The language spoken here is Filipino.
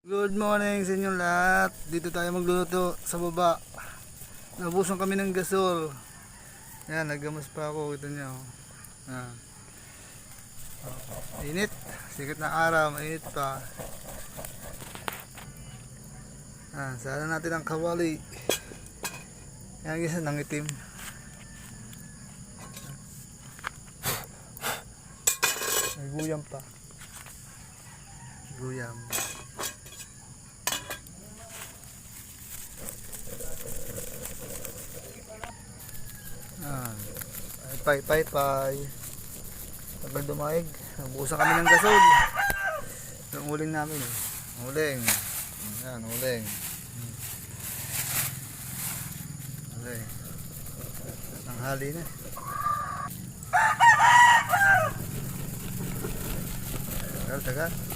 Good morning sa inyong lahat. Dito tayo magluluto sa baba. Nabusan kami ng gasol. Yan, naggamas pa ako. Ito nyo. Yan. Init. Sikat na araw. Mainit pa. Yan, sana natin ang kawali. Yan, isa ng itim. May guyam pa. Guyam. Pay. Tagal dumaig. Nabusan kami ng gasol. Yung uling namin eh. Uling. Yan, uling. Uling. Nanghali na. Tagal.